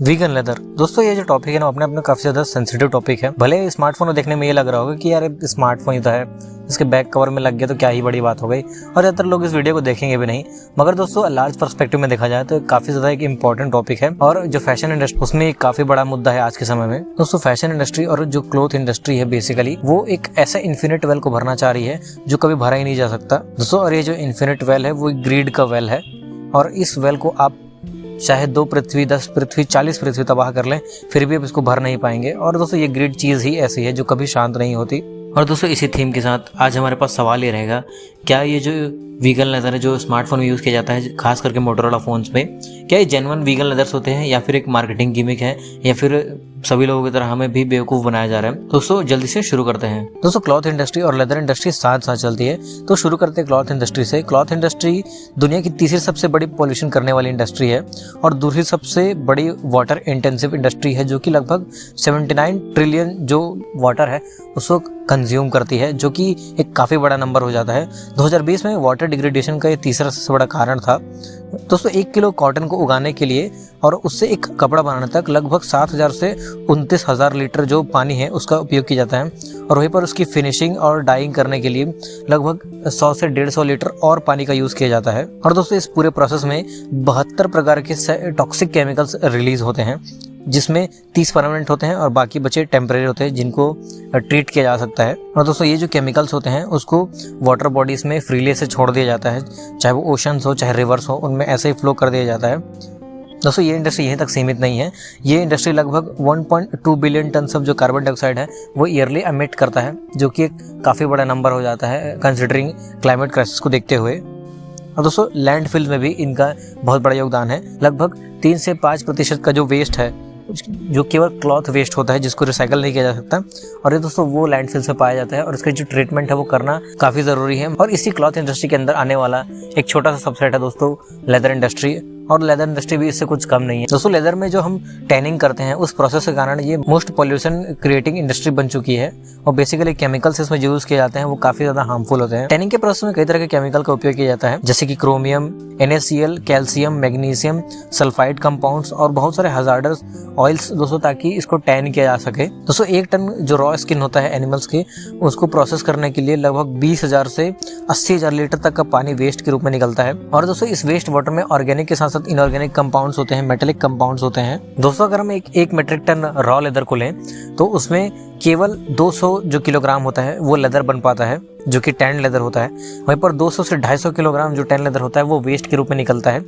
Vegan leather. दोस्तों ये जो टॉपिक है ना अपने काफी ज्यादा सेंसिटिव टॉपिक है। भले स्मार्टफोन को देखने में ये लग रहा होगा कि यार स्मार्टफोन ही तो है, इसके बैक कवर में लग गया तो क्या ही बड़ी बात हो गई, और ज्यादातर लोग इस वीडियो को देखेंगे भी नहीं। मगर दोस्तों लार्ज पर्सपेक्टिव में देखा जाए तो काफी ज्यादा एक इंपॉर्टेंट टॉपिक है, और जो फैशन इंडस्ट्री उसमें एक काफी बड़ा मुद्दा है आज के समय में। दोस्तों फैशन इंडस्ट्री और जो क्लॉथ इंडस्ट्री है बेसिकली वो एक ऐसा इन्फिनिट वेल को भरना चाह रही है जो कभी भरा ही नहीं जा सकता दोस्तों। और ये जो इन्फिनिट वेल है वो ग्रीड का वेल है, और इस वेल को आप चाहे 2 पृथ्वी 10 पृथ्वी 40 पृथ्वी तबाह कर लें फिर भी आप इसको भर नहीं पाएंगे। और दोस्तों ये ग्रिड चीज़ ही ऐसी है जो कभी शांत नहीं होती। और दोस्तों इसी थीम के साथ आज हमारे पास सवाल ये रहेगा, क्या ये जो वीगन लेदर है जो स्मार्टफोन में यूज़ किया जाता है खास करके मोटोरोला फोन्स में, क्या ये जेन्युइन वीगन लेदर्स होते हैं या फिर एक मार्केटिंग गिमिक है, या फिर सभी लोगों की तरह हमें भी बेवकूफ़ बनाया जा रहा है। दोस्तों जल्दी से शुरू करते हैं। दोस्तों क्लॉथ इंडस्ट्री और लेदर इंडस्ट्री साथ साथ चलती है, तो शुरू करते हैं क्लॉथ इंडस्ट्री से। क्लॉथ इंडस्ट्री दुनिया की तीसरी सबसे बड़ी पॉल्यूशन करने वाली इंडस्ट्री है, और दूसरी सबसे बड़ी वाटर इंटेंसिव इंडस्ट्री है, जो कि लगभग 79 ट्रिलियन जो वाटर है उसको कंज्यूम करती है, जो कि एक काफ़ी बड़ा नंबर हो जाता है। 2020 में वाटर डिग्रेडेशन का ये तीसरा सबसे बड़ा कारण था। दोस्तों 1 किलो कॉटन को उगाने के लिए और उससे एक कपड़ा बनाने तक लगभग 7,000 से 29,000 लीटर जो पानी है उसका उपयोग किया जाता है, और वहीं पर उसकी फिनिशिंग और डाइंग करने के लिए लगभग 100 से 150 लीटर और पानी का यूज़ किया जाता है। और दोस्तों इस पूरे प्रोसेस में 72 प्रकार के टॉक्सिक केमिकल्स रिलीज होते हैं, जिसमें 30 परमानेंट होते हैं और बाकी बचे टेम्परेरी होते हैं जिनको ट्रीट किया जा सकता है। और दोस्तों ये जो केमिकल्स होते हैं उसको वाटर बॉडीज़ में फ्रीली से छोड़ दिया जाता है, चाहे वो ओशंस हो चाहे रिवर्स हो, उनमें ऐसे ही फ्लो कर दिया जाता है। दोस्तों ये इंडस्ट्री यहीं तक सीमित नहीं है, ये इंडस्ट्री लगभग 1.2 बिलियन टन सब जो कार्बन डाइऑक्साइड है वो ईयरली एमिट करता है, जो कि एक काफ़ी बड़ा नंबर हो जाता है कंसिडरिंग क्लाइमेट क्राइसिस को देखते हुए। और दोस्तों लैंडफिल में भी इनका बहुत बड़ा योगदान है। लगभग 3 से 5% का जो वेस्ट है जो केवल क्लॉथ वेस्ट होता है जिसको रिसाइकल नहीं किया जा सकता, और ये दोस्तों वो लैंडफिल से पाया जाता है, और इसका जो ट्रीटमेंट है वो करना काफ़ी ज़रूरी है। और इसी क्लॉथ इंडस्ट्री के अंदर आने वाला एक छोटा सा सबसेट है दोस्तों लेदर इंडस्ट्री, और लेदर इंडस्ट्री भी इससे कुछ कम नहीं है। दोस्तों लेदर में जो हम टैनिंग करते हैं उस प्रोसेस के कारण ये मोस्ट पॉल्यूशन क्रिएटिंग इंडस्ट्री बन चुकी है, और बेसिकली केमिकल्स इसमें यूज किए जाते हैं वो काफी ज्यादा हार्मफुल होते हैं। टैनिंग के प्रोसेस में कई तरह के केमिकल का उपयोग किया जाता है, जैसे कि chromium, NaCl, calcium, magnesium, sulphide compounds और बहुत सारे हजार्डस ऑयल्स दोस्तों, ताकि इसको टैन किया जा सके। दोस्तों 1 टन जो रॉ स्किन होता है एनिमल्स के उसको प्रोसेस करने के लिए लगभग 20,000 से 80,000 लीटर तक का पानी वेस्ट के रूप में निकलता है। और दोस्तों इस वेस्ट वाटर में ऑर्गेनिक के साथ साथ इनऑर्गेनिक कंपाउंड्स होते हैं, मेटेलिक कंपाउंड्स होते हैं। दोस्तों अगर हम एक मीट्रिक टन रॉ लेदर को लें तो उसमें केवल 200 जो किलोग्राम होता है वो लेदर बन पाता है, जो कि टैन लेदर होता है। वहीं पर 200 से 250 किलोग्राम जो टैन लेदर होता है वो वेस्ट के रूप में निकलता है।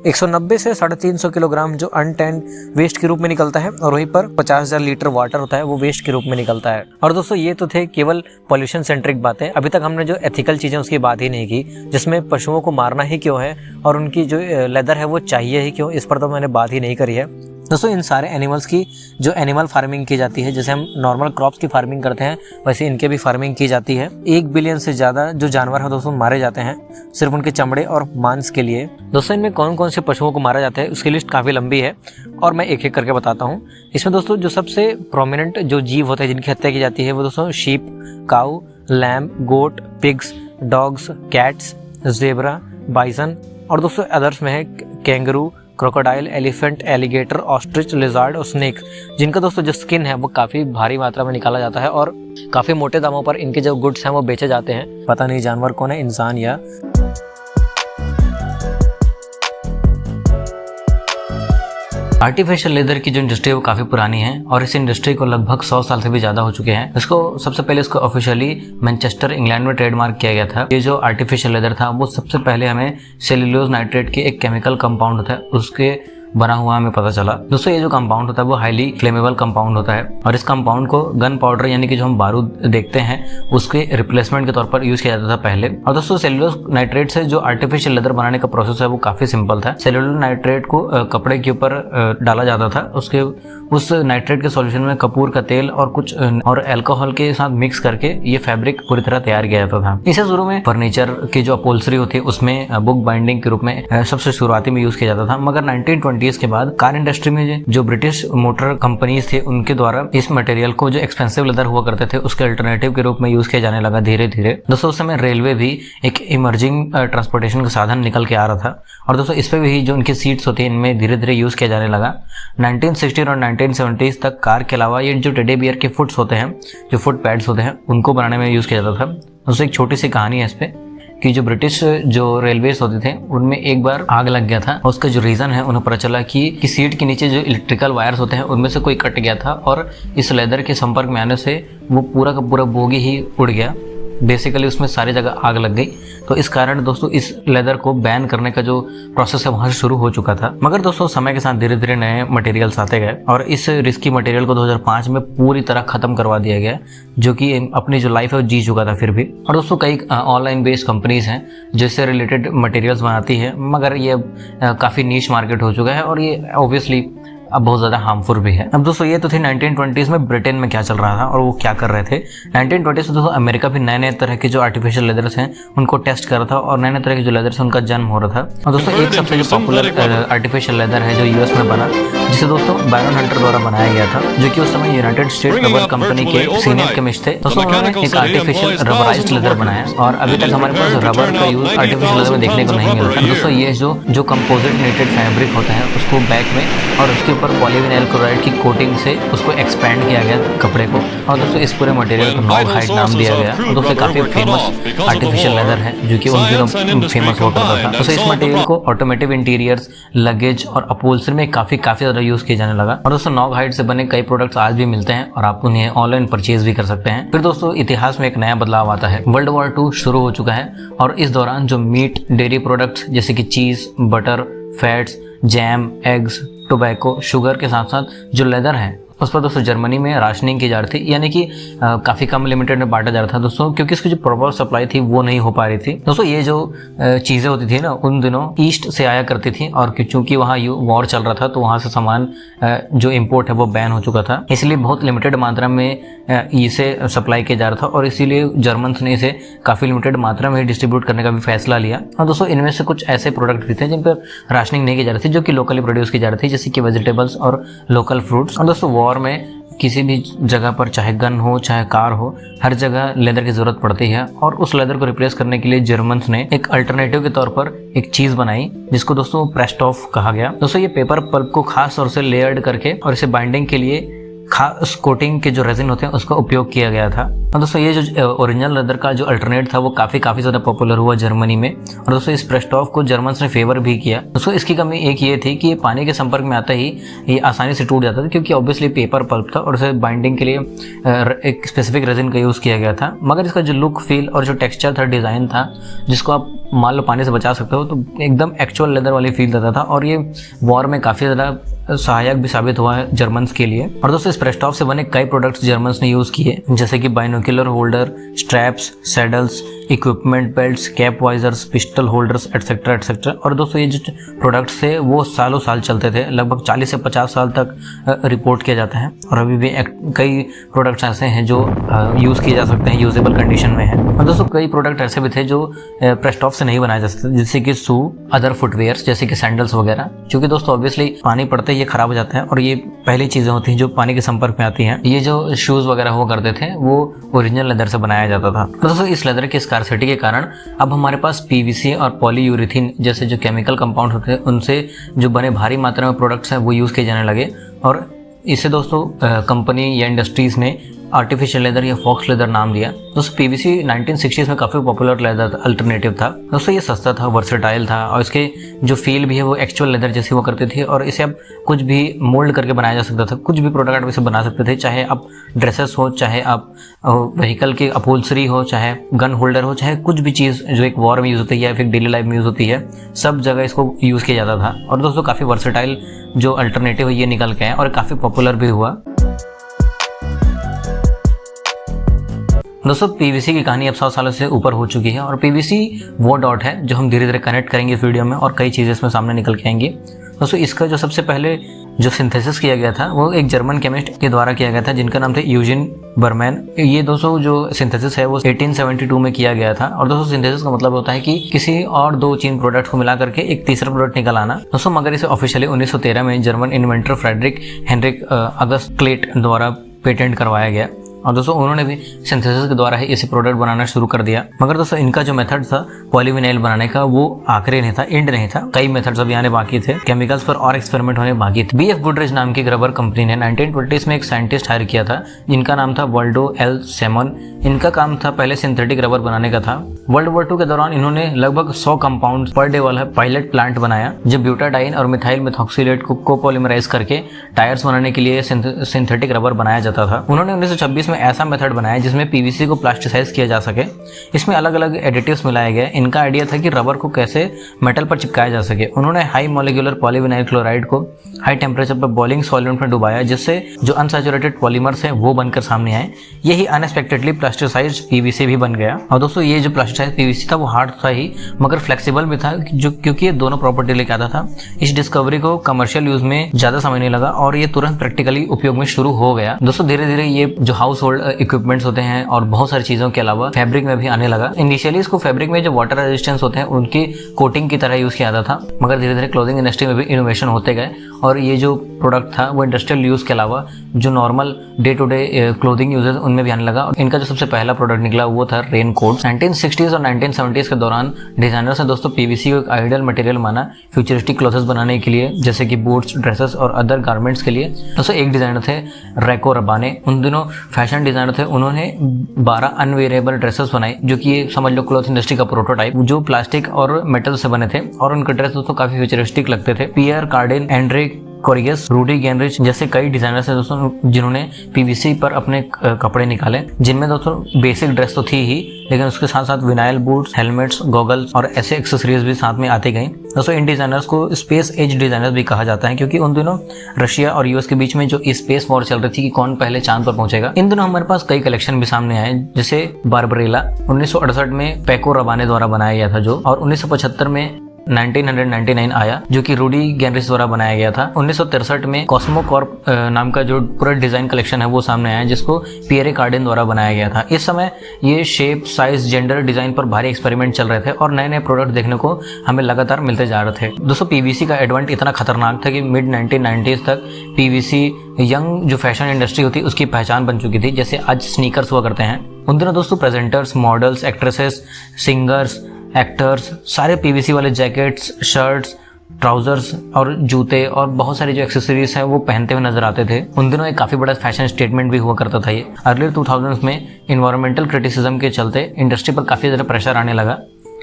190 से 350 किलोग्राम जो अनटैन वेस्ट के रूप में निकलता है, और वहीं पर 50,000 लीटर वाटर होता है वो वेस्ट के रूप में निकलता है। और दोस्तों ये तो थे केवल पॉल्यूशन सेंट्रिक बातें। अभी तक हमने जो एथिकल चीज़ें उसकी बात ही नहीं की, जिसमें पशुओं को मारना ही क्यों है और उनकी जो लेदर है वो चाहिए ही क्यों, इस पर तो मैंने बात ही नहीं करी है। दोस्तों इन सारे एनिमल्स की जो एनिमल फार्मिंग की जाती है, जैसे हम नॉर्मल क्रॉप्स की फार्मिंग करते हैं वैसे इनके भी फार्मिंग की जाती है। 1 बिलियन से ज़्यादा जो जानवर है दोस्तों मारे जाते हैं सिर्फ उनके चमड़े और मांस के लिए। दोस्तों इनमें कौन कौन से पशुओं को मारा जाता है उसकी लिस्ट काफ़ी लंबी है, और मैं एक एक करके बताता हूँ। इसमें दोस्तों जो सबसे प्रोमिनेंट जो जीव होते हैं जिनकी हत्या की जाती है वो दोस्तों sheep, cow, lamb, goat, pigs, dogs, cats, zebra, bison, और दोस्तों अदर्स में है kangaroo, crocodile, elephant, alligator, ostrich, lizard और स्नेक, जिनका दोस्तों जो स्किन है वो काफ़ी भारी मात्रा में निकाला जाता है, और काफ़ी मोटे दामों पर इनके जो गुड्स हैं वो बेचे जाते हैं। पता नहीं जानवर कौन है, इंसान या आर्टिफिशियल लेदर की जो इंडस्ट्री है वो काफ़ी पुरानी है, और इस इंडस्ट्री को लगभग 100 साल से भी ज़्यादा हो चुके हैं। इसको सबसे पहले इसको ऑफिशियली मैनचेस्टर इंग्लैंड में ट्रेडमार्क किया गया था। ये जो आर्टिफिशियल लेदर था वो सबसे पहले हमें सेल्यूलोज नाइट्रेट के एक केमिकल कंपाउंड होता है उसके बना हुआ हमें पता चला। दोस्तों ये जो कंपाउंड होता है वो हाईली फ्लेमेबल कंपाउंड होता है, और इस कंपाउंड को गन पाउडर यानी कि जो हम बारूद देखते हैं उसके रिप्लेसमेंट के तौर पर यूज किया जाता था पहले। और दोस्तों सेल्यूलोज नाइट्रेट से जो आर्टिफिशियल लेदर बनाने का प्रोसेस है वो काफी सिंपल था। सेल्यूलोज नाइट्रेट को कपड़े के ऊपर डाला जाता था, उसके उस नाइट्रेट के सॉल्यूशन में कपूर का तेल और कुछ और अल्कोहल के साथ मिक्स करके ये फैब्रिक पूरी तरह तैयार किया जाता था। इसे शुरू में फर्नीचर की जो अपहोल्स्ट्री होती है उसमें बुक बाइंडिंग के रूप में सबसे शुरुआती में यूज किया जाता था, मगर 1920 1920 के बाद कार इंडस्ट्री में जो ब्रिटिश मोटर कंपनीज थे उनके द्वारा इस मटेरियल को जो एक्सपेंसिव लेदर हुआ करते थे उसके अल्टरनेटिव के रूप में यूज किया जाने लगा धीरे धीरे। दोस्तों उस समय रेलवे भी एक इमर्जिंग ट्रांसपोर्टेशन का साधन निकल के आ रहा था और दोस्तों इस पे भी जो उनकी सीट्स होती है इनमें धीरे धीरे यूज किया जाने लगा। 1960 और 1970 तक कार के अलावा ये जो टेडी बियर के फुट्स होते हैं, जो फुट पैड्स होते हैं, उनको बनाने में यूज किया जाता था। दोस्तों एक छोटी सी कहानी है इस पे कि जो ब्रिटिश जो रेलवेज होते थे उनमें एक बार आग लग गया था। उसका जो रीज़न है उन्हें पता चला कि सीट के नीचे जो इलेक्ट्रिकल वायर्स होते हैं उनमें से कोई कट गया था और इस लेदर के संपर्क में आने से वो पूरा का पूरा बोगी ही उड़ गया। बेसिकली उसमें सारी जगह आग लग गई। तो इस कारण दोस्तों इस लेदर को बैन करने का जो प्रोसेस है वहाँ से शुरू हो चुका था। मगर दोस्तों समय के साथ धीरे धीरे नए मटेरियल्स आते गए और इस रिस्की मटेरियल को 2005 में पूरी तरह खत्म करवा दिया गया, जो कि अपनी जो लाइफ है वो जी चुका था फिर भी। और दोस्तों कई ऑनलाइन बेस्ड कंपनीज हैं जिससे रिलेटेड मटेरियल्स बनाती है, मगर ये काफ़ी नीश मार्केट हो चुका है और ये ऑब्वियसली अब बहुत ज़्यादा हार्मफुल भी है। अब दोस्तों ये तो थी 1920s में ब्रिटेन में क्या चल रहा था और वो क्या कर रहे थे। 1920s में दोस्तों अमेरिका भी नए नए तरह के जो आर्टिफिशियल लेदर्स हैं उनको टेस्ट कर रहा था और नए नए तरह के जो लेदर्स हैं उनका जन्म हो रहा था। और दोस्तों एक सबसे जो पॉपुलर आर्टिफिशियल लेदर है जो यूएस में बना, जिसे दोस्तों बायरन हंटर द्वारा बनाया गया था, जो कि उस समय यूनाइटेड स्टेट रबर कंपनी के सीनियर केमिस्ट थे। दोस्तों उन्होंने एक आर्टिफिशियल रबराइज्ड लेदर बनाया और अभी तक हमारे पास रबर का यूज आर्टिफिशियल लेदर में देखने को नहीं मिलता। दोस्तों ये जो कंपोजिट नेटेड फैब्रिक होता है उसको बैक में और उसके ऊपर पॉलीविनाइल क्लोराइड की कोटिंग से उसको एक्सपैंड किया गया कपड़े को और दोस्तों इस पूरे मटेरियल को नॉग हाइड नाम दिया गया। और दोस्तों काफी फेमस आर्टिफिशियल लेदर है जो कि उन दिनों फेमस हुआ करता था। दोस्तों इस मटेरियल को ऑटोमेटिव इंटीरियर्स, लगेज और अपहोल्स्ट्री में काफी ज्यादा यूज किया जाने लगा। और दोस्तों नॉग हाइड से बने कई प्रोडक्ट्स आज भी मिलते हैं और आप उन्हें ऑनलाइन परचेज भी कर सकते हैं। फिर दोस्तों इतिहास में एक नया बदलाव आता है। वर्ल्ड वॉर 2 शुरू हो चुका है और इस दौरान जो मीट, डेयरी प्रोडक्ट्स जैसे कि चीज, butter, fats, jam, eggs, tobacco, sugar के साथ साथ जो लेदर है उस पर दोस्तों जर्मनी में राशनिंग की जा रही थी, यानी कि काफ़ी कम लिमिटेड में बांटा जा रहा था दोस्तों, क्योंकि इसकी जो प्रॉपर सप्लाई थी वो नहीं हो पा रही थी। दोस्तों ये जो चीज़ें होती थी ना उन दिनों ईस्ट से आया करती थी और चूंकि वहाँ वॉर चल रहा था तो वहाँ से सामान जो इम्पोर्ट है वो बैन हो चुका था, इसलिए बहुत लिमिटेड मात्रा में इसे सप्लाई किया जा रहा था और इसीलिए जर्मन्स ने इसे काफ़ी लिमिटेड मात्रा में डिस्ट्रीब्यूट करने का भी फैसला लिया। और दोस्तों इनमें से कुछ ऐसे प्रोडक्ट भी थे जिन पर राशनिंग नहीं की जा रही थी, जो कि लोकली प्रोड्यूस की जा रही थी, जैसे कि वेजिटेबल्स और लोकल फ्रूट्स। और दोस्तों वॉर में किसी भी जगह पर चाहे गन हो चाहे कार हो, हर जगह लेदर की जरूरत पड़ती है और उस लेदर को रिप्लेस करने के लिए जर्मन्स ने एक अल्टरनेटिव के तौर पर एक चीज बनाई जिसको दोस्तों प्रेस्टॉफ कहा गया। दोस्तों ये पेपर पल्प को खास तौर से लेयर्ड करके और इसे बाइंडिंग के लिए खास कोटिंग के जो रेजिन होते हैं उसका उपयोग किया गया था। और दोस्तों ये जो ओरिजिनल लेदर का जो अल्टरनेट था वो काफ़ी ज़्यादा पॉपुलर हुआ जर्मनी में और दोस्तों इस प्रेस्टॉफ को जर्मन्स ने फेवर भी किया। दोस्तों इसकी कमी एक ये थी कि ये पानी के संपर्क में आता ही ये आसानी से टूट जाता था, क्योंकि ऑब्वियसली पेपर पल्प था और उसे बाइंडिंग के लिए एक स्पेसिफिक रेजिन का यूज़ किया गया था। मगर इसका जो लुक, फील और जो टेक्स्चर था, डिज़ाइन था, जिसको आप मान लो पानी से बचा सकते हो, तो एकदम एक्चुअल लेदर वाली फील देता था और ये वॉर में काफ़ी ज़्यादा सहायक भी साबित हुआ है जर्मन्स के लिए। और दोस्तों इस प्रेस्टॉफ से बने कई प्रोडक्ट्स जर्मन्स ने यूज़ किए, जैसे कि binocular holder, straps, saddles, equipment belts, cap visors, pistol holders etcetera etcetera. और दोस्तों ये जो प्रोडक्ट्स थे वो सालों साल चलते थे, लगभग 40 से 50 साल तक रिपोर्ट किया जाता है और अभी भी कई प्रोडक्ट्स ऐसे हैं जो यूज़ किए जा सकते हैं, यूजेबल कंडीशन में है। और दोस्तों कई प्रोडक्ट ऐसे भी थे जो प्रेस्टॉफ से नहीं बनाए जा सकते, जैसे कि शू, अदर फुटवेयर्स जैसे कि सैंडल्स वगैरह, क्योंकि दोस्तों ऑब्वियसली पानी पड़ते ही ये खराब हो जाते हैं और ये पहली चीज़ें होती हैं जो पानी के संपर्क में आती हैं। ये जो शूज़ वगैरह हुआ करते थे वो ओरिजिनल लेदर से बनाया जाता था। तो दोस्तों इस लेदर की स्कार्सिटी के कारण अब हमारे पास पीवीसी और पॉलीयूरेथीन जैसे जो केमिकल कंपाउंड होते हैं उनसे जो बने भारी मात्रा में प्रोडक्ट्स हैं वो यूज़ किए जाने लगे और इसे दोस्तों कंपनी या इंडस्ट्रीज़ ने आर्टिफिशियल लेदर या फॉक्स लेदर नाम दिया। दोस्तों पीवीसी 1960s में काफ़ी पॉपुलर लेदर अल्टरनेटिव था। दोस्तों ये सस्ता था, वर्सेटाइल था और इसके जो फील भी है वो एक्चुअल लेदर जैसी हुआ करती थी और इसे आप कुछ भी मोल्ड करके बनाया जा सकता था, कुछ भी प्रोडक्ट इसे बना सकते थे, चाहे आप ड्रेसेस हो, चाहे आप व्हीकल की अपहोल्स्ट्री हो, चाहे गन होल्डर हो, चाहे कुछ भी चीज़ जो एक वॉर में यूज़ होती है या फिर डेली लाइफ में यूज़ होती है, सब जगह इसको यूज़ किया जाता था। और दोस्तों काफ़ी वर्सेटाइल जो अल्टरनेटिव है ये निकल के आए और काफ़ी पॉपुलर भी हुआ। दोस्तों पीवीसी की कहानी अब 100 सालों से ऊपर हो चुकी है और पीवीसी वो डॉट है जो हम धीरे धीरे कनेक्ट करेंगे इस वीडियो में और कई चीज़ें इसमें सामने निकल के आएंगी। दोस्तों इसका जो सबसे पहले जो सिंथेसिस किया गया था वो एक जर्मन केमिस्ट के द्वारा किया गया था जिनका नाम था यूजिन बर्मैन। ये दोस्तों जो सिंथेसिस है वो 1872 में किया गया था। और दोस्तों सिंथेसिस का मतलब होता है कि किसी और दो चीन प्रोडक्ट को मिला करके एक तीसरा प्रोडक्ट निकल आना दोस्तों। मगर इसे ऑफिशियली 1913 में German inventor Friedrich Heinrich August Klatte द्वारा पेटेंट करवाया गया। और दोस्तों उन्होंने भी सिंथेसिस के द्वारा ही इसे प्रोडक्ट बनाना शुरू कर दिया। मगर दोस्तों इनका जो मेथड था पॉलीविनाइल बनाने का वो आखिरी नहीं था, एंड नहीं था। कई मेथड्स अभी आने बाकी थे, केमिकल्स पर और एक्सपेरिमेंट होने बाकी थे। बीएफ गुडरेज नाम की रबर कंपनी ने 1920 में एक साइंटिस्ट हायर किया था जिनका नाम था वाल्डो एल सेमन। इनका काम था पहले सिंथेटिक रबर बनाने का था। वर्ल्ड वॉर 2 के दौरान इन्होंने लगभग 100 कंपाउंड पर डे वाला पायलट प्लांट बनाया जो ब्यूटाडाइन और मिथाइल मेथॉक्सिलेट को कोपॉलीमराइज करके टायर्स बनाने के लिए सिंथेटिक रबर बनाया जाता था। उन्होंने 1926 में ऐसा मेथड बनाया जिसमें पीवीसी को प्लास्टिसाइज किया जा सके। इसमें अलग अलग एडिटिव्स मिलाए गए। इनका आइडिया था कि रबर को कैसे मेटल पर चिपकाया जा सके। उन्होंने हाई मॉलिक्यूलर पॉलीविनाइल क्लोराइड को हाई टेम्परेचर पर बॉइलिंग सॉल्वेंट में डुबाया जिससे जो अनसैचुरेटेड पॉलीमर्स हैं वो बनकर सामने आए। यही अनएक्सपेक्टेडली प्लास्टिसाइज पीवीसी भी बन गया। और दोस्तों ये जो प्लास्टिसाइज पीवीसी था वो हार्ड था ही मगर फ्लेक्सिबल भी था जो क्योंकि ये दोनों प्रॉपर्टी लेके आता था। इस डिस्कवरी को कमर्शियल यूज में ज्यादा समय नहीं लगा और ये तुरंत प्रैक्टिकली उपयोग में शुरू हो गया। दोस्तों धीरे धीरे ये जो हाउस होल्ड इक्विपमेंट्स होते हैं और बहुत सारी चीजों के अलावा फैब्रिक में भी आने लगा। इनिशियली इसको फैब्रिक में जो वाटर रेजिस्टेंस होते हैं उनकी कोटिंग की तरह यूज किया जाता था मगर धीरे धीरे क्लोथिंग इंडस्ट्री में भी इनोवेशन होते गए और ये जो प्रोडक्ट था वो इंडस्ट्रियल यूज के अलावा जो normal day to day clothing uses उनमें भी आने लगा। इनका जो सबसे पहला प्रोडक्ट निकला वो था रेन कोट। 1960s और 1970s के दौरान डिजाइनर्स ने दोस्तों पीवीसी को एक आइडियल मटेरियल माना फ्यूचरिस्टिक क्लोथ्स बनाने के लिए जैसे कि बूट्स, ड्रेसेस और अदर गारमेंट्स के लिए। दोस्तों एक डिजाइनर थे रैको रबाने। उन दिनों फैशन डिजाइनर थे। उन्होंने 12 अनवेरिएबल ड्रेसेस बनाई जो कि समझ लो क्लॉथ इंडस्ट्री का प्रोटोटाइप जो प्लास्टिक और मेटल से बने थे और उनके ड्रेस दोस्तों काफी फ्यूचरिस्टिक लगते थे। पियर कार्डिन, एंड्रिक कोरियस, रूडी गैनरिच जैसे कई डिजाइनर्स हैं दोस्तों जिन्होंने पीवीसी पर अपने कपड़े निकाले जिनमें दोस्तों बेसिक ड्रेस तो थी ही लेकिन उसके साथ साथ विनाइल बूट्स, हेलमेट्स, गॉगल्स और ऐसे एक्सेसरीज भी साथ में आती गई। दोस्तों इन डिजाइनर्स को स्पेस एज डिजाइनर्स भी कहा जाता है क्योंकि उन दिनों रशिया और यूएस के बीच में जो स्पेस वॉर चल रही थी कि कौन पहले चांद पर पहुंचेगा। इन दिनों हमारे पास कई कलेक्शन भी सामने आए जैसे बारबरेला 1968 में पैको रबाने द्वारा बनाया गया था जो, और 1975 में 1999 आया जो कि रूडी गैनरिच द्वारा बनाया गया था। 1963 में कॉस्मो कॉर्प नाम का जो पूरा डिजाइन कलेक्शन है वो सामने आया जिसको पियरे कार्डिन द्वारा बनाया गया था। इस समय ये शेप, साइज, जेंडर, डिजाइन पर भारी एक्सपेरिमेंट चल रहे थे और नए नए प्रोडक्ट देखने को हमें लगातार मिलते जा रहे थे। दोस्तों पीवीसी का एडवेंट इतना खतरनाक था कि मिड 1990s तक पीवीसी यंग जो फैशन इंडस्ट्री होती उसकी पहचान बन चुकी थी जैसे आज स्नीकर्स हुआ करते हैं। उन दिनों दोस्तों presenters, models, actresses, singers, actors सारे पीवीसी वाले जैकेट्स, शर्ट्स, ट्राउजर्स और जूते और बहुत सारी जो एक्सेसरीज हैं वो पहनते हुए नजर आते थे। उन दिनों एक काफी बड़ा फैशन स्टेटमेंट भी हुआ करता था ये। अर्ली 2000s में इन्वायरमेंटल क्रिटिसिज्म के चलते इंडस्ट्री पर काफी ज्यादा प्रेशर आने लगा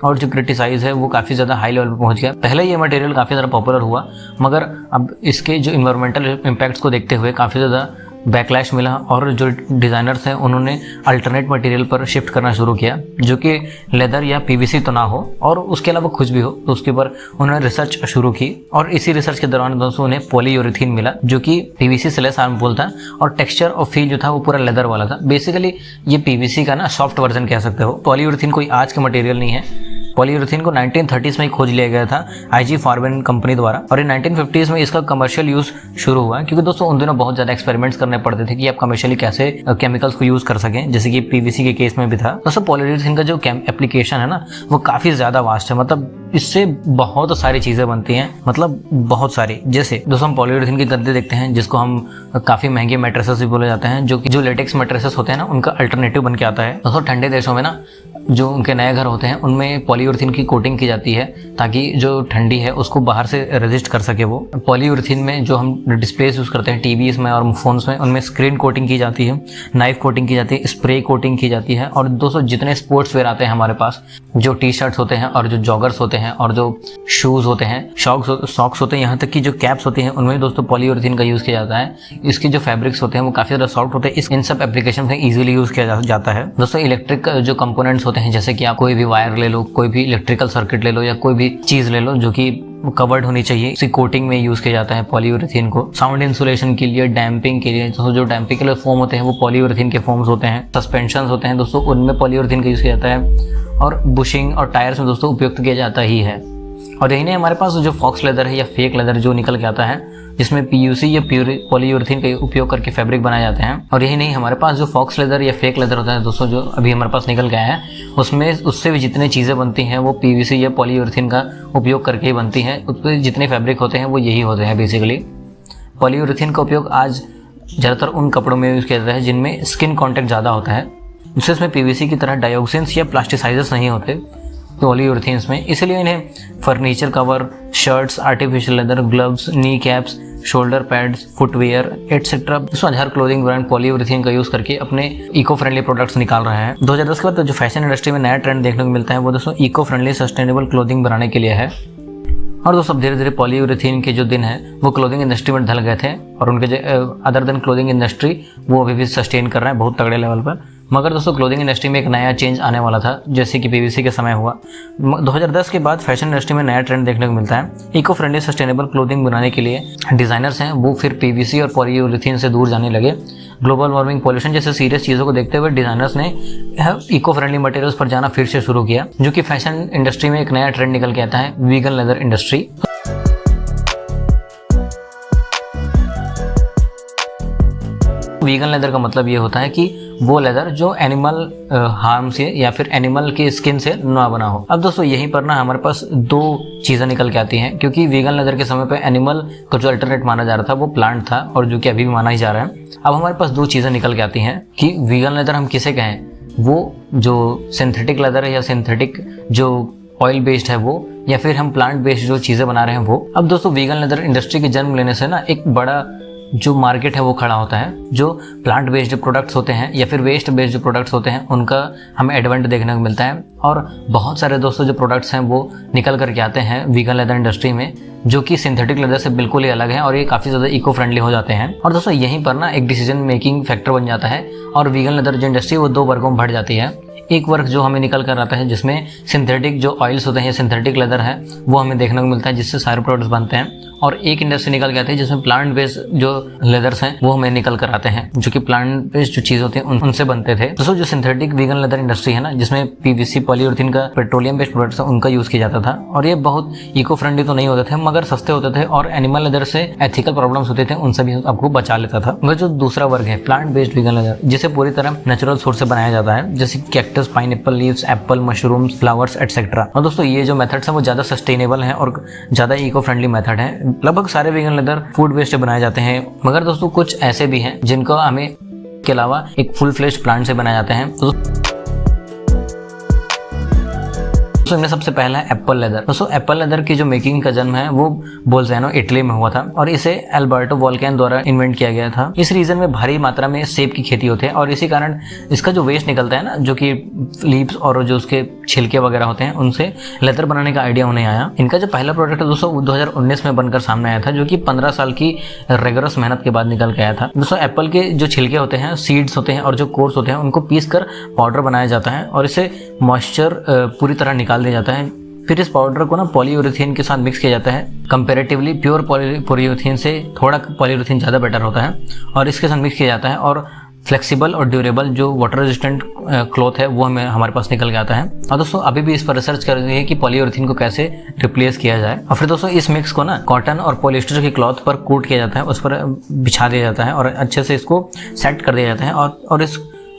और जो क्रिटिसाइज है वो काफ़ी ज़्यादा हाई लेवल पर पहुंच गया। पहले ये मटेरियल काफ़ी ज़्यादा पॉपुलर हुआ मगर अब इसके जो इन्वायरमेंटल इम्पैक्ट्स को देखते हुए काफ़ी ज़्यादा बैकलैश मिला और जो डिज़ाइनर्स हैं उन्होंने अल्टरनेट मटेरियल पर शिफ्ट करना शुरू किया जो कि लेदर या पीवीसी तो ना हो और उसके अलावा कुछ भी हो। तो उसके ऊपर उन्होंने रिसर्च शुरू की और इसी रिसर्च के दौरान दोस्तों उन्हें पॉलीयूरेथीन मिला जो कि पीवीसी से लेस हार्मफुल था और टेक्सचर और फील जो था वो पूरा लेदर वाला था। बेसिकली ये पीवीसी का ना सॉफ्ट वर्जन कह सकते हो। पॉलीयूरेथीन कोई आज का मटेरियल नहीं है। पॉलीयूरेथीन को 1930s में ही खोज लिया गया था IG फार्बन कंपनी द्वारा और इन 1950s में इसका कमर्शियल यूज शुरू हुआ क्योंकि दोस्तों उन दिनों बहुत ज़्यादा एक्सपेरिमेंट्स करने पड़ते थे कि आप कमर्शियली कैसे केमिकल्स को यूज़ कर सकें जैसे कि पीवीसी के केस में भी था। दोस्तों पॉलीयूरेथीन का जो एप्लीकेशन है ना वो काफ़ी ज़्यादा वास्ट है। मतलब इससे बहुत सारी चीज़ें बनती हैं, मतलब बहुत सारी। जैसे दोस्तों हम पॉलीयूरेथीन के गद्दे देखते हैं जिसको हम काफ़ी महंगे मैट्रेसेस भी बोले जाते हैं जो लेटेक्स मैट्रेसेस होते हैं ना उनका अल्टरनेटिव बन के आता है। दोस्तों ठंडे देशों में ना जो उनके नए घर होते हैं उनमें पॉलीयूरेथीन की कोटिंग की जाती है ताकि जो ठंडी है उसको बाहर से रेजिस्ट कर सके वो। पॉलीयूरेथीन में जो हम डिस्प्लेस यूज़ करते हैं टीवीज़ में और फोन्स में उनमें स्क्रीन कोटिंग की जाती है, नाइफ कोटिंग की जाती है, स्प्रे कोटिंग की जाती है। और दोस्तों जितने स्पोर्ट्स वेयर आते हैं हमारे पास, जो टी शर्ट्स होते हैं और जो जॉगर्स होते हैं और जो शूज़ होते हैं, सॉक्स होते हैं, यहाँ तक कि जो कैप्स होती हैं उनमें दोस्तों पॉलीयूरेथीन का यूज़ किया जाता है। इसके जो फैब्रिक्स होते हैं वो काफ़ी ज़्यादा सॉफ्ट होते हैं। इन सब एप्लीकेशन में ईजिली यूज़ किया जाता है। दोस्तों इलेक्ट्रिक जो कंपोनेंट्स होते हैं जैसे कि आप कोई भी वायर ले लो, कोई भी इलेक्ट्रिकल सर्किट ले लो या कोई भी चीज़ ले लो जो कि कवर्ड होनी चाहिए, इसी कोटिंग में यूज़ किया जाता है पॉलीयूरेथीन को। साउंड इंसुलेशन के लिए, डैम्पिंग के लिए, तो जो डैम्पिंग के लिए फोम होते हैं वो पॉलीयूरेथीन के फोम्स होते हैं। सस्पेंशन होते हैं दोस्तों उनमें पॉलीयूरेथीन का यूज़ किया जाता है और बुशिंग और टायर्स में दोस्तों उपयुक्त किया जाता ही है। और यही नहीं, हमारे पास जो फॉक्स लेदर है या फेक लेदर जो निकल के आता है, जिसमें पीयूसी या पॉलीयूरेथीन का उपयोग करके फैब्रिक बनाए जाते हैं। और यही नहीं, हमारे पास जो फॉक्स लेदर या फेक लेदर होता है दोस्तों, जो अभी हमारे पास निकल गया है, उसमें उससे भी जितनी चीज़ें बनती हैं वो पीवीसी या पॉलीयूरेथीन का उपयोग करके ही बनती हैं। उस पर जितने फैब्रिक होते हैं वो यही होते हैं बेसिकली। पॉलीयूरेथीन का उपयोग आज ज़्यादातर उन कपड़ों में यूज़ किया जाता है जिनमें स्किन कॉन्टैक्ट ज़्यादा होता है, जिससे इसमें पीवीसी की तरह डाइऑक्सिन्स या प्लास्टिसाइजर्स नहीं होते पॉलीयूरेथीन्स में। इसलिए इन्हें furniture cover, shirts, artificial leather, gloves, knee caps, shoulder pads, footwear etcetera, हर क्लोथिंग ब्रांड पॉलीयूरेथीन का यूज़ करके अपने इको फ्रेंडली प्रोडक्ट्स निकाल रहे हैं। 2010 के बाद तो जो फैशन इंडस्ट्री में नया ट्रेंड देखने को मिलता है वो दोस्तों इको फ्रेंडली सस्टेनेबल क्लोथिंग बनाने के लिए है। और दोस्तों धीरे धीरे पॉलीयूरेथीन के जो दिन है वो क्लोथिंग इंडस्ट्री में ढल गए थे, और उनके जो अदर देन क्लोथिंग इंडस्ट्री वो अभी भी सस्टेन कर रहे हैं बहुत तगड़े लेवल पर। मगर दोस्तों क्लोथिंग इंडस्ट्री में एक नया चेंज आने वाला था, जैसे कि पीवीसी के समय हुआ। 2010 के बाद फैशन इंडस्ट्री में नया ट्रेंड देखने को मिलता है। इको फ्रेंडली सस्टेनेबल क्लोथिंग बनाने के लिए डिज़ाइनर्स हैं वो फिर पीवीसी और पॉलीयूरेथीन से दूर जाने लगे। ग्लोबल वार्मिंग, पॉल्यूशन जैसे सीरियस चीज़ों को देखते हुए डिज़ाइनर्स ने इको फ्रेंडली मटेरियल्स पर जाना फिर से शुरू किया, जो कि फैशन इंडस्ट्री में एक नया ट्रेंड निकल के आता है, vegan leather industry. Vegan leather का मतलब ये होता है कि वो लेदर जो एनिमल हार्म से या फिर एनिमल की स्किन से ना बना हो। अब दोस्तों यहीं पर ना हमारे पास दो चीज़ें निकल के आती हैं, क्योंकि वीगन लेदर के समय पे एनिमल का जो अल्टरनेट माना जा रहा था वो प्लांट था, और जो कि अभी भी माना ही जा रहा है। अब हमारे पास दो चीज़ें निकल के आती हैं कि वीगन लेदर हम किसे कहें, वो जो सिंथेटिक लेदर है या सिंथेटिक जो ऑयल बेस्ड है वो, या फिर हम प्लांट बेस्ड जो चीज़ें बना रहे हैं वो। अब दोस्तों वीगन लेदर इंडस्ट्री के जन्म लेने से ना एक बड़ा जो मार्केट है वो खड़ा होता है। जो प्लांट बेस्ड प्रोडक्ट्स होते हैं या फिर वेस्ट बेस्ड जो प्रोडक्ट्स होते हैं उनका हमें एडवांटेज देखने को मिलता है, और बहुत सारे दोस्तों जो प्रोडक्ट्स हैं वो निकल करके आते हैं वीगन लेदर इंडस्ट्री में, जो कि सिंथेटिक लेदर से बिल्कुल ही अलग है, और ये काफ़ी ज़्यादा इको फ्रेंडली हो जाते हैं। और दोस्तों यहीं पर ना एक डिसीजन मेकिंग फैक्टर बन जाता है, और वीगन लेदर जो इंडस्ट्री वो दो वर्गों में बढ़ जाती है। एक वर्ग जो हमें निकल कर आता है जिसमें सिंथेटिक जो ऑयल्स होते हैं, सिंथेटिक लेदर है वो हमें देखने को मिलता है, जिससे सारे प्रोडक्ट्स बनते हैं। और एक इंडस्ट्री निकल के आती है जिसमें प्लांट बेस्ड जो लेदर्स हैं वो हमें निकल कर आते हैं, जो कि प्लांट बेस्ड जो चीज़ होती है उनसे बनते थे। दोस्तों जो सिंथेटिक वीगन लेदर इंडस्ट्री है ना, जिसमें पीवीसी पॉलीयूरेथीन का पेट्रोलियम बेस्ड प्रोडक्ट्स है उनका यूज़ किया जाता था, और ये बहुत इको फ्रेंडली तो नहीं होते थे मगर सस्ते होते थे, और एनिमल लेदर से एथिकल प्रॉब्लम्स होते थे उनसे भी आपको बचा लेता था। मगर जो दूसरा वर्ग है प्लांट बेस्ड वीगन लेदर, जिसे पूरी तरह नेचुरल सोर्स से बनाया जाता है, जैसे cactus, pineapple leaves, Apple, mushrooms, flowers etcetera. और दोस्तों ये जो मेथड्स हैं वो ज़्यादा सस्टेनेबल हैं और ज़्यादा इको फ्रेंडली मेथड है। लगभग सारे वीगन लेदर फूड वेस्ट से बनाए जाते हैं, मगर दोस्तों कुछ ऐसे भी हैं जिनको हमें के अलावा एक फुल फ्लेश्ड प्लांट से बनाए जाते हैं। दोस्तों इनमें सबसे पहला है एप्पल लेदर। दोस्तों एप्पल लेदर की जो मेकिंग का जन्म है वो बोल्जानो इटली में हुआ था, और इसे अल्बर्टो वोल्केन द्वारा इन्वेंट किया गया था। इस रीजन में भारी मात्रा में सेब की खेती होती है, और इसी कारण इसका जो वेस्ट निकलता है ना, जो कि लीव्स और जो उसके छिलके वगैरह होते हैं, उनसे लेदर बनाने का आइडिया उन्हें आया। इनका जो पहला प्रोडक्ट है दोस्तों 2019 में बनकर सामने आया था, जो कि 15 साल की रेगुलर मेहनत के बाद निकल के आया था। दोस्तों एप्पल के जो छिलके होते हैं, सीड्स होते हैं और जो कोर्स होते हैं, उनको पीस कर पाउडर बनाया जाता है, और इसे मॉइस्चर पूरी तरह निकाल दिया जाता है। फिर इस पाउडर को ना पॉलीयूरेथीन के साथ मिक्स किया जाता है। कंपैरेटिवली प्योर पॉलीयूरेथीन से थोड़ा पॉलीयूरेथीन ज़्यादा बेटर होता है, और इसके साथ मिक्स किया जाता है, और फ्लेक्सिबल और ड्यूरेबल जो वाटर रेजिस्टेंट क्लॉथ है वो हमारे पास निकल के आता है। और दोस्तों अभी भी इस पर रिसर्च कर रही है कि पॉलीयूरेथीन को कैसे रिप्लेस किया जाए। और फिर दोस्तों इस मिक्स को ना कॉटन और पॉलिएस्टर की क्लॉथ पर कोट किया जाता है, उस पर बिछा दिया जाता है, और अच्छे से इसको सेट कर दिया जाता है, और इस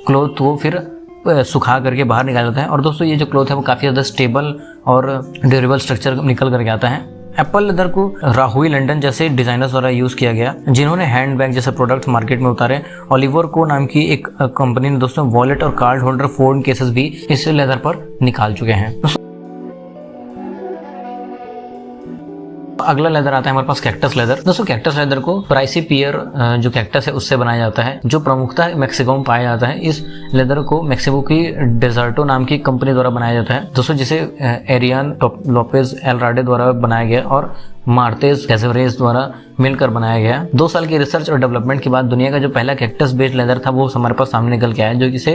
क्लॉथ को फिर सुखा करके बाहर निकाला जाता है। और दोस्तों ये जो क्लॉथ है वो काफ़ी ज़्यादा स्टेबल और ड्यूरेबल स्ट्रक्चर निकल करके आता है। एप्पल लेदर को राहुई लंडन जैसे डिजाइनर्स द्वारा यूज़ किया गया, जिन्होंने हैंड बैग जैसे प्रोडक्ट्स मार्केट में उतारे। ओलिवर को नाम की एक कंपनी ने दोस्तों वॉलेट और कार्ड होल्डर फोन केसेस भी इस लेदर पर निकाल चुके हैं। अगला लेदर आता है हमारे पास कैक्टस लेदर। दोस्तों कैक्टस लेदर को प्राइसी पियर जो कैक्टस है उससे बनाया जाता है, जो प्रमुखतः मैक्सिको में पाया जाता है। इस लेदर को मैक्सिको की डेजर्टो नाम की कंपनी द्वारा बनाया जाता है दोस्तों, जिसे एरियन लोपेज एल राडे द्वारा बनाया गया, और मार्तेज कैसेवरेज द्वारा मिलकर बनाया गया। 2 साल की रिसर्च और डेवलपमेंट के बाद दुनिया का जो पहला कैक्टस बेस्ड लेदर था वो हमारे पास सामने निकल के आया, जो किसे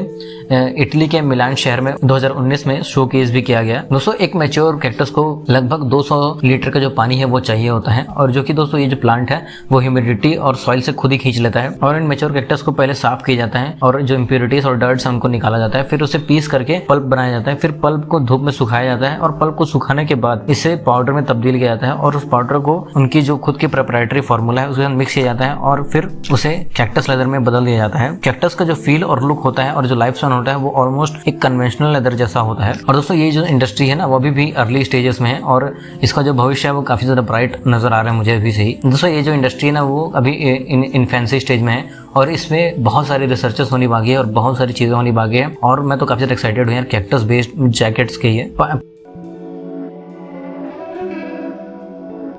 इटली के मिलान शहर में 2019 में शोकेस भी किया गया। दोस्तों एक मैच्योर कैक्टस को लगभग 200 लीटर का जो पानी है वो चाहिए होता है, और जो कि दोस्तों ये जो प्लांट है वो ह्यूमिडिटी और सॉइल से खुद ही खींच लेता है। और इन मैच्योर कैक्टस को पहले साफ किया जाता है और जो इम्प्योरिटीज और डर्ट्स है उनको निकाला जाता है, फिर उसे पीस करके पल्प बनाया जाता है, फिर पल्प को धूप में सुखाया जाता है और पल्प को सुखाने के बाद इसे पाउडर में तब्दील किया जाता है और उस पाउडर को उनकी जो खुद की प्रोप्राइटरी फार्मूला है उसके साथ मिक्स किया जाता है और फिर उसे कैक्टस लेदर में बदल दिया जाता है। कैक्टस का जो फील और लुक होता है और जो लाइफ स्पैन होता है वो ऑलमोस्ट एक कन्वेंशनल लेदर जैसा होता है। और दोस्तों ये जो इंडस्ट्री है ना वो अभी भी अर्ली स्टेजेस में है और इसका जो भविष्य है वो काफी ज्यादा ब्राइट नजर आ रहा है मुझे अभी से ही। दोस्तों ये जो इंडस्ट्री है ना वो अभी इन्फेंसी स्टेज में है और इसमें बहुत सारी रिसर्चेस होनी बाकी है और बहुत सारी चीजें होनी बाकी है, और मैं तो काफी ज्यादा एक्साइटेड हूँ यार कैक्टस बेस्ड जैकेट्स के लिए।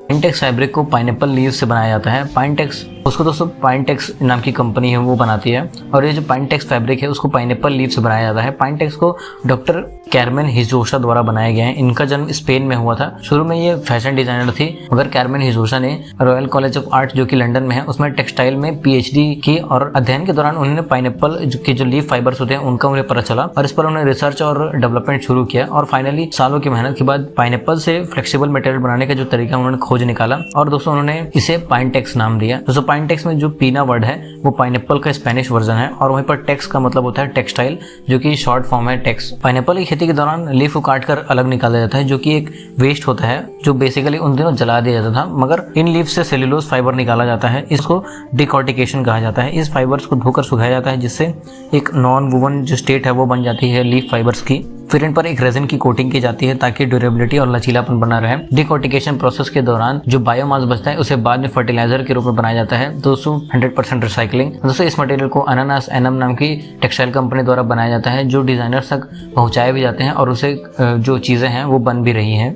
पाइनटेक्स फैब्रिक को पाइनएप्पल लीव से बनाया जाता है। पाइनटेक्स उसको दोस्तों पाइनटेक्स नाम की कंपनी है वो बनाती है, और ये जो पाइनटेक्स फैब्रिक है उसको पाइनएप्पल लीव से बनाया जाता है। पाइनटेक्स को डॉक्टर कैरमेन हिजोशा द्वारा बनाया गया है। इनका जन्म स्पेन में हुआ था। शुरू में ये फैशन डिजाइनर थी, मगर कैरमेन हिजोशा ने रॉयल कॉलेज ऑफ आर्ट जो कि लंदन में है उसमें टेक्सटाइल में पीएचडी की, और अध्ययन के दौरान उन्होंने पाइनएप्पल के जो लीफ फाइबर्स होते हैं उनका उन्हें पता चला और इस पर उन्होंने रिसर्च और डेवलपमेंट शुरू किया, और फाइनली सालों की मेहनत के बाद पाइनएप्पल से फ्लेक्सिबल मटेरियल बनाने का जो तरीका उन्होंने खोज निकाला और दोस्तों उन्होंने इसे पाइनटेक्स नाम दिया। दोस्तों पाइनटेक्स में जो पीना वर्ड है वो पाइनएप्पल का स्पेनिश वर्जन है, और वहीं पर टेक्स का मतलब होता है टेक्सटाइल, जो कि शॉर्ट फॉर्म है टेक्स। पाइनएप्पल की खेती के दौरान लीफ को काट कर अलग निकाला जाता है, जो कि एक वेस्ट होता है जो बेसिकली उन दिनों जला दिया जाता था, मगर इन लीफ से सेल्यूलोज फाइबर निकाला जाता है। इसको डिकॉर्टिकेशन कहा जाता है। इस फाइबर्स को धोकर सुखाया जाता है जिससे एक नॉन वुवन जो स्टेट है वो बन जाती है लीफ फाइबर्स की। फिर इन पर एक रेजिन की कोटिंग की जाती है ताकि ड्यूरेबिलिटी और लचीलापन बना रहे। डिकॉर्टिकेशन प्रोसेस के दौरान जो बायोमास बचता है उसे बाद में फर्टिलाइजर के रूप में बनाया जाता है। दोस्तों 100% रिसाइकलिंग। दोस्तों इस मटेरियल को अनानास एनम नाम की टेक्सटाइल कंपनी द्वारा बनाया जाता है, जो डिजाइनर्स तक पहुंचाए भी जाते हैं और उसे जो चीजें हैं वो बन भी रही हैं।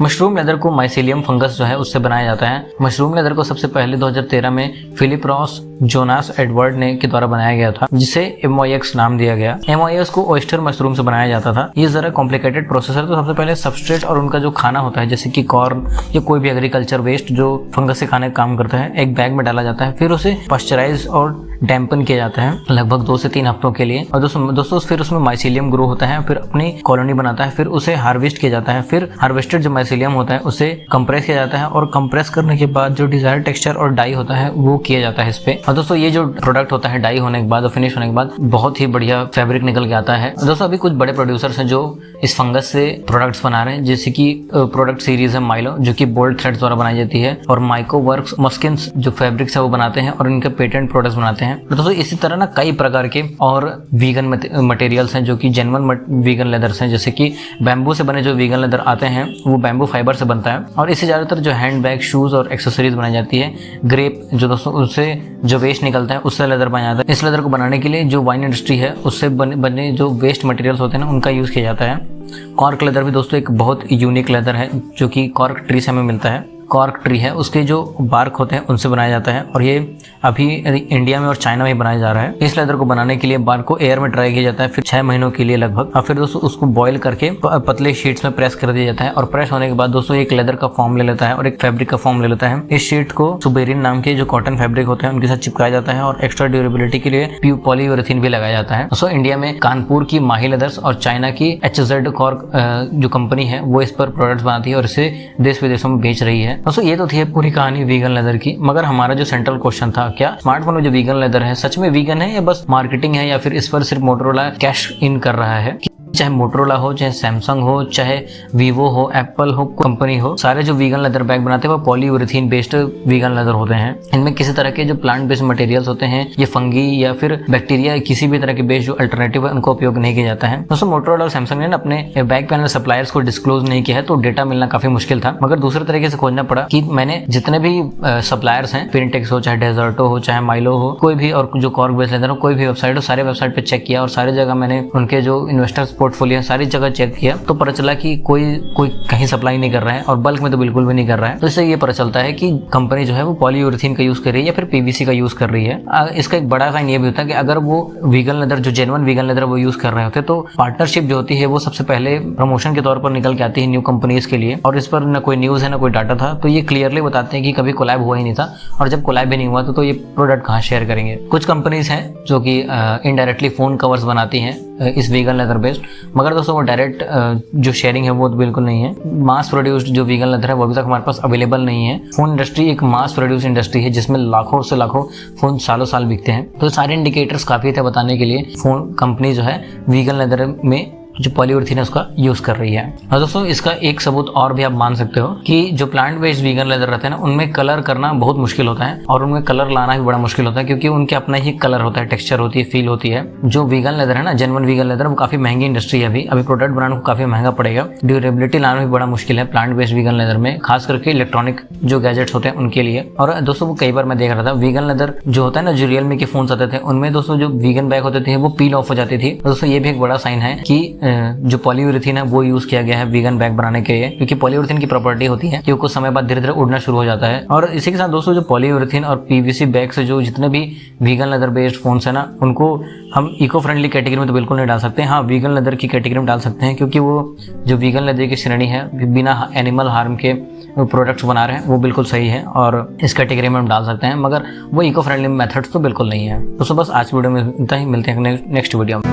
मशरूम लेदर को माइसीलियम फंगस जो है उससे बनाया जाता है। मशरूम लेदर को सबसे पहले 2013 में फिलिप रॉस जोनास एडवर्ड ने के द्वारा बनाया गया था, जिसे MOX नाम दिया गया। MOX को ऑयस्टर मशरूम से बनाया जाता था। ये जरा कॉम्प्लिकेटेड प्रोसेस है। तो सबसे पहले सबस्ट्रेट और उनका जो खाना होता है जैसे कि कॉर्न या कोई भी एग्रीकल्चर वेस्ट जो फंगस से खाने का काम करता है एक बैग में डाला जाता है, फिर उसे पास्चराइज और डैम्पन किया जाता है लगभग 2 से 3 हफ्तों के लिए। और दोस्तों फिर उसमें माइसीलियम ग्रो होता है, फिर अपनी कॉलोनी बनाता है, फिर उसे हार्वेस्ट किया जाता है। फिर हार्वेस्टेड जो माइसीलियम होता है उसे कंप्रेस किया जाता है और कंप्रेस करने के बाद जो डिजायर्ड टेक्सचर और डाई होता है वो किया जाता है इस पे। और दोस्तों ये जो प्रोडक्ट होता है डाई होने के बाद और फिनिश होने के बाद बहुत ही बढ़िया फैब्रिक निकल के आता है। दोस्तों अभी कुछ बड़े प्रोड्यूसर्स हैं जो इस फंगस से प्रोडक्ट्स बना रहे हैं, जैसे कि प्रोडक्ट सीरीज है माइलो जो कि बोल्ड थ्रेड्स द्वारा बनाई जाती है, और माइको वर्क्स मस्किन्स जो फैब्रिक्स है वो बनाते हैं और इनके पेटेंट प्रोडक्ट्स बनाते हैं। दोस्तों इसी तरह ना कई प्रकार के और वीगन मटेरियल्स हैं जो कि जेन्युइन वीगन लेदर्स हैं, जैसे कि बैम्बू से बने जो वीगन लेदर आते हैं वो बैम्बू फाइबर से बनता है, और इससे ज्यादातर जो हैंड बैग शूज और एक्सेसरीज बनाई जाती है। ग्रेप जो दोस्तों उससे जो वेस्ट निकलता है उससे लेदर बनाया जाता है। इस लेदर को बनाने के लिए जो वाइन इंडस्ट्री है उससे बने जो वेस्ट मटेरियल्स होते हैं ना उनका यूज किया जाता है। कॉर्क लेदर भी दोस्तों एक बहुत यूनिक लेदर है जो कि कॉर्क ट्री से हमें मिलता है। कॉर्क ट्री है उसके जो बार्क होते हैं उनसे बनाया जाता है, और ये अभी इंडिया में और चाइना में बनाया जा रहा है। इस लेदर को बनाने के लिए बार्क को एयर में ड्राई किया जाता है फिर 6 महीनों के लिए लगभग, और फिर दोस्तों उसको बॉईल करके पतले शीट्स में प्रेस कर दिया जाता है, और प्रेस होने के बाद दोस्तों एक लेदर का फॉर्म ले लेता है और एक फैब्रिक का फॉर्म ले लेता है। इस शीट को सुबेरिन नाम के जो कॉटन फैब्रिक होते हैं उनके साथ चिपकाया जाता है और एक्स्ट्रा ड्यूरेबिलिटी के लिए पॉलीयूरेथीन भी लगाया जाता है। दोस्तों इंडिया में कानपुर की माही लेदर्स और चाइना की HZ कॉर्क जो कंपनी है वो इस पर प्रोडक्ट्स बनाती है और इसे देश विदेशों में बेच रही है। दोस्तों ये तो थी पूरी कहानी वीगन लेदर की, मगर हमारा जो सेंट्रल क्वेश्चन था, क्या स्मार्टफोन में जो वीगन लेदर है सच में वीगन है या बस मार्केटिंग है, या फिर इस पर सिर्फ मोटोरोला कैश इन कर रहा है? चाहे मोटोरोला हो, चाहे सैमसंग हो, चाहे वीवो हो, एप्पल हो, कंपनी हो, सारे जो वीगन लेदर बैग बनाते हैं वो पॉलीयूरेथीन बेस्ड वीगन लेदर होते हैं। इनमें किसी तरह के जो प्लांट बेस्ड मटेरियल्स होते हैं, ये फंगी या फिर बैक्टीरिया किसी भी तरह के बेस्ड जो अल्टरनेटिव है उनको उपयोग नहीं किया जाता है। दोस्तों मोटोरोला और सैमसंग ने अपने बैग पैनल सप्लायर्स को डिस्क्लोज नहीं किया है, तो डेटा मिलना काफी मुश्किल था, मगर दूसरे तरीके से खोजना पड़ा कि मैंने जितने भी सप्लायर्स हैं, पिनटेक्स हो, चाहे डेजर्टो हो, चाहे माइलो हो, कोई भी और जो कॉर्क बेस्ड लेदर हो, कोई भी वेबसाइट हो, सारे वेबसाइट पे चेक किया और सारे जगह मैंने उनके जो इन्वेस्टर पोर्टफोलियो सारी जगह चेक किया तो पता चला कि कोई कहीं सप्लाई नहीं कर रहा है और बल्क में तो बिल्कुल भी नहीं कर रहा है। तो इससे ये पता चलता है कि कंपनी जो है वो पॉलीयूरेथीन का यूज कर रही है या फिर पीवीसी का यूज कर रही है। इसका एक बड़ा साइन ये भी होता है कि अगर वो वीगन लेदर, जो जेन्युइन वीगन लेदर वो यूज कर रहे होते तो पार्टनरशिप जो होती है वो सबसे पहले प्रमोशन के तौर पर निकल के आती है न्यू कंपनीज के लिए, और इस पर न कोई न्यूज है ना कोई डाटा था। तो ये क्लियरली बताते हैं कि कभी कोलैब हुआ ही नहीं था, और जब कोलैब भी नहीं हुआ तो ये प्रोडक्ट कहाँ शेयर करेंगे। कुछ कंपनीज हैं जो कि इनडायरेक्टली फोन कवर्स बनाती हैं इस वीगन लेदर बेस्ड, मगर दोस्तों वो डायरेक्ट जो शेयरिंग है वो तो बिल्कुल नहीं है। मास प्रोड्यूस्ड जो वीगन लेदर है वो अभी तक हमारे पास अवेलेबल नहीं है। फोन इंडस्ट्री एक मास प्रोड्यूस इंडस्ट्री है जिसमें लाखों से लाखों फोन सालों साल बिकते हैं। तो सारे इंडिकेटर्स काफी थे बताने के लिए फोन कंपनी जो है वीगन लेदर में जो पॉलीयूरेथीन है उसका यूज कर रही है। और दोस्तों इसका एक सबूत और भी आप मान सकते हो कि जो प्लांट बेस्ड वीगन लेदर रहते हैं ना उनमें कलर करना बहुत मुश्किल होता है, और उनमें कलर लाना भी बड़ा मुश्किल होता है क्योंकि उनके अपना ही कलर होता है, टेक्सचर होती है, फील होती है। जो वीगन लेदर है ना, जेन्युइन वीगन लेदर, वो काफी महंगी इंडस्ट्री है। अभी प्रोडक्ट बनाने को काफी महंगा पड़ेगा। ड्यूरेबिलिटी लाना भी बड़ा मुश्किल है प्लांट बेस्ड वीगन लेदर में, खास करके इलेक्ट्रॉनिक जो गैजेट्स होते हैं उनके लिए। और दोस्तों वो कई बार मैं देख रहा था वीगन लेदर जो होता है ना, जो रियलमी के फोन आते थे उनमें दोस्तों जो वीगन बैग होते थे वो पील ऑफ हो जाती थी। दोस्तों ये भी एक बड़ा साइन है कि जो पॉलीयूरेथीन है वो यूज किया गया है वीगन बैग बनाने के लिए, क्योंकि पॉलीयूरेथीन की प्रॉपर्टी होती है कि कुछ समय बाद धीरे धीरे उड़ना शुरू हो जाता है। और इसी के साथ दोस्तों जो पॉलीयूरेथीन और पीवीसी बैग से जो जितने भी वीगन लेदर बेस्ड फोन्स है ना, उनको हम इको फ्रेंडली कैटेगरी में तो बिल्कुल नहीं डाल सकते। हाँ, वीगन लेदर की कैटेगरी में डाल सकते हैं, क्योंकि वो जो वीगन लेदर की श्रेणी है बिना एनिमल हार्म के प्रोडक्ट्स बना रहे हैं वो बिल्कुल सही है और इस कैटेगरी में हम डाल सकते हैं, मगर वो इको फ्रेंडली मेथड्स तो बिल्कुल नहीं है। तो बस आज वीडियो में इतना ही, मिलते हैं नेक्स्ट वीडियो में।